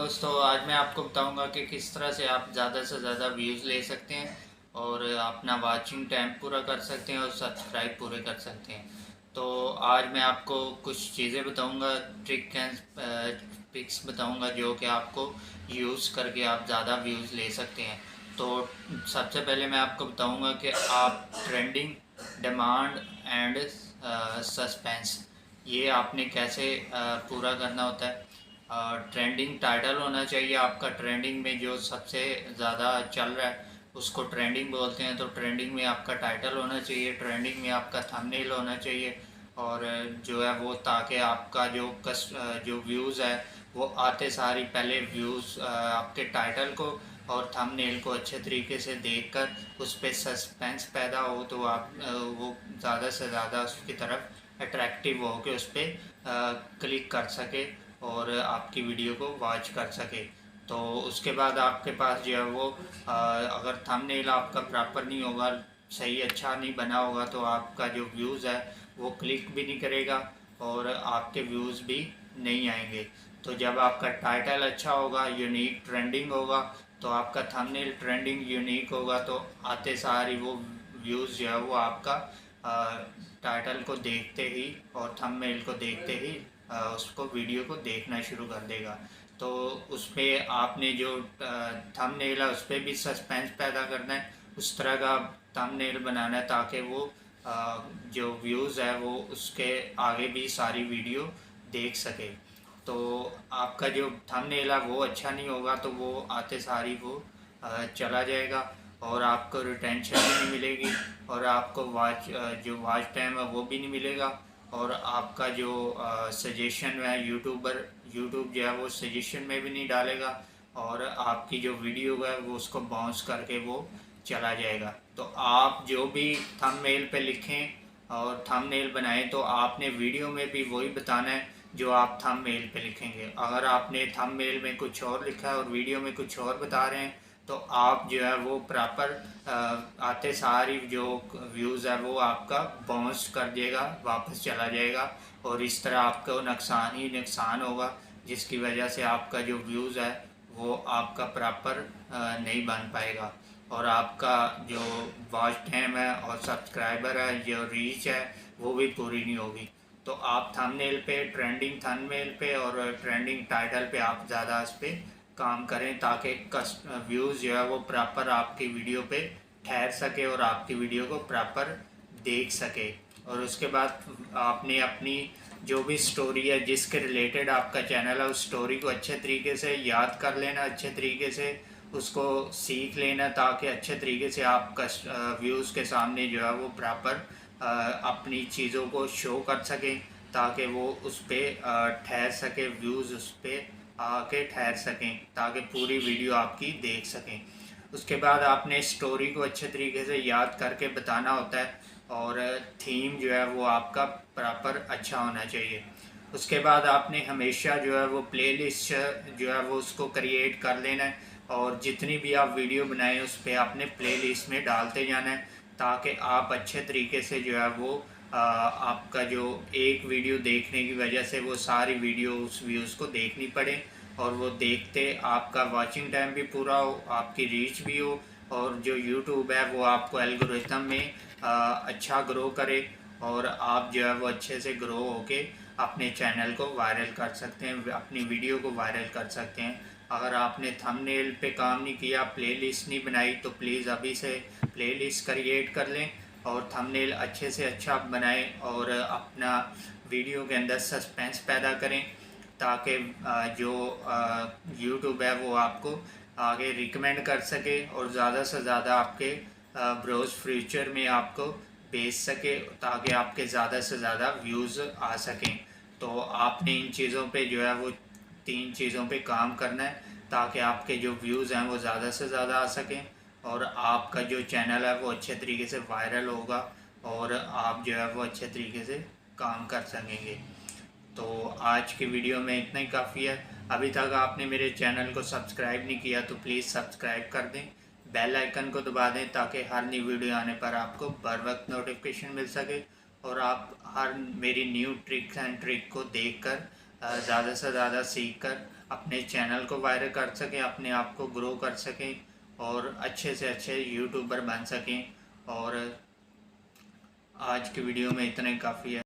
दोस्तों, आज मैं आपको बताऊंगा कि किस तरह से आप ज़्यादा से ज़्यादा व्यूज़ ले सकते हैं और अपना वाचिंग टाइम पूरा कर सकते हैं और सब्सक्राइब पूरे कर सकते हैं। तो आज मैं आपको कुछ चीज़ें बताऊंगा, ट्रिक एंड ट्रिक्स बताऊंगा जो कि आपको यूज़ करके आप ज़्यादा व्यूज़ ले सकते हैं। तो सबसे पहले मैं आपको बताऊंगा कि आप ट्रेंडिंग, डिमांड एंड सस्पेंस, ये आपने कैसे पूरा करना होता है। ट्रेंडिंग टाइटल होना चाहिए आपका। ट्रेंडिंग में जो सबसे ज़्यादा चल रहा है उसको ट्रेंडिंग बोलते हैं। तो ट्रेंडिंग में आपका टाइटल होना चाहिए, ट्रेंडिंग में आपका थंबनेल होना चाहिए। और जो है वो, ताकि आपका जो व्यूज़ है वो आते सारी पहले व्यूज़ आपके टाइटल को और थंबनेल को अच्छे तरीके से देखकर उस पर सस्पेंस पैदा हो, तो आप वो ज़्यादा से ज़्यादा उसकी तरफ अट्रैक्टिव हो के उस पर क्लिक कर सके और आपकी वीडियो को वॉच कर सके। तो उसके बाद आपके पास जो है वो अगर थंबनेल आपका प्रॉपर नहीं होगा, सही अच्छा नहीं बना होगा, तो आपका जो व्यूज़ है वो क्लिक भी नहीं करेगा और आपके व्यूज़ भी नहीं आएंगे। तो जब आपका टाइटल अच्छा होगा, यूनिक ट्रेंडिंग होगा, तो आपका थंबनेल ट्रेंडिंग यूनिक होगा, तो आते सारी वो व्यूज़ जो है वो आपका टाइटल को देखते ही और थंबनेल को देखते ही उसको वीडियो को देखना शुरू कर देगा। तो उस पर आपने जो थंबनेल है उस पर भी सस्पेंस पैदा करना है, उस तरह का थंबनेल बनाना है ताकि वो जो व्यूज़ है वो उसके आगे भी सारी वीडियो देख सके। तो आपका जो थंबनेल है वो अच्छा नहीं होगा तो वो आते सारी वो चला जाएगा और आपको रिटेंशन भी नहीं मिलेगी और आपको जो वॉच टाइम है वो भी नहीं मिलेगा। और आपका जो सजेशन है, यूट्यूब जो है वो सजेशन में भी नहीं डालेगा और आपकी जो वीडियो है वो उसको बाउंस करके वो चला जाएगा। तो आप जो भी थंबनेल पे लिखें और थंबनेल बनाएं तो आपने वीडियो में भी वही बताना है जो आप थंबनेल पे लिखेंगे। अगर आपने थंबनेल में कुछ और लिखा है और वीडियो में कुछ और बता रहे हैं तो आप जो है वो प्रॉपर आते सारी जो व्यूज़ है वो आपका बाउंस कर देगा, वापस चला जाएगा और इस तरह आपको नुकसान ही नुकसान होगा, जिसकी वजह से आपका जो व्यूज़ है वो आपका प्रॉपर नहीं बन पाएगा और आपका जो वॉच टाइम है और सब्सक्राइबर है, जो रीच है, वो भी पूरी नहीं होगी। तो आप थंबनेल पे, ट्रेंडिंग थंबनेल पे और ट्रेंडिंग टाइटल पे आप ज़्यादा इस पर काम करें ताकि व्यूज़ जो है वो प्रॉपर आपकी वीडियो पे ठहर सके और आपकी वीडियो को प्रॉपर देख सके। और उसके बाद आपने अपनी जो भी स्टोरी है जिसके रिलेटेड आपका चैनल है उस स्टोरी को अच्छे तरीके से याद कर लेना, अच्छे तरीके से उसको सीख लेना ताकि अच्छे तरीके से आप व्यूज़ के सामने जो है वो प्रॉपर अपनी चीज़ों को शो कर सकें ताकि वो उस पर ठहर सके, व्यूज़ उस पर आके ठहर सकें ताकि पूरी वीडियो आपकी देख सकें। उसके बाद आपने स्टोरी को अच्छे तरीके से याद करके बताना होता है और थीम जो है वो आपका प्रॉपर अच्छा होना चाहिए। उसके बाद आपने हमेशा जो है वो प्लेलिस्ट जो है वो उसको क्रिएट कर लेना है और जितनी भी आप वीडियो बनाएं उस पर आपने प्लेलिस्ट में डालते जाना है ताकि आप अच्छे तरीके से जो है वो आपका जो एक वीडियो देखने की वजह से वो सारी वीडियो उस व्यूज़ को देखनी पड़े और वो देखते आपका वॉचिंग टाइम भी पूरा हो, आपकी रीच भी हो और जो यूट्यूब है वो आपको एल्गोरिथम में अच्छा ग्रो करे और आप जो है वो अच्छे से ग्रो होके अपने चैनल को वायरल कर सकते हैं, अपनी वीडियो को वायरल कर सकते हैं। अगर आपने थंबनेल पे काम नहीं किया, प्लेलिस्ट नहीं बनाई, तो प्लीज़ अभी से प्लेलिस्ट क्रिएट कर लें और थंबनेल अच्छे से अच्छा बनाएं और अपना वीडियो के अंदर सस्पेंस पैदा करें ताकि जो यूट्यूब है वो आपको आगे रिकमेंड कर सके और ज़्यादा से ज़्यादा आपके ब्रोज फ्यूचर में आपको भेज सके ताकि आपके ज़्यादा से ज़्यादा व्यूज़ आ सकें। तो आपने इन चीज़ों पे जो है वो 3 चीज़ों पे काम करना है ताकि आपके जो व्यूज़ हैं वो ज़्यादा से ज़्यादा आ सकें और आपका जो चैनल है वो अच्छे तरीके से वायरल होगा और आप जो है वो अच्छे तरीके से काम कर सकेंगे। तो आज की वीडियो में इतना ही काफ़ी है। अभी तक आपने मेरे चैनल को सब्सक्राइब नहीं किया तो प्लीज़ सब्सक्राइब कर दें, बेल आइकन को दबा दें ताकि हर नई वीडियो आने पर आपको बर वक्त नोटिफिकेशन मिल सके और आप हर मेरी न्यू ट्रिक्स एंड ट्रिक को देखकर ज़्यादा से ज़्यादा सीख कर अपने चैनल को वायरल कर सकें, अपने आप को ग्रो कर सकें और अच्छे से अच्छे यूट्यूबर बन सकें। और आज की वीडियो में इतना ही काफ़ी है।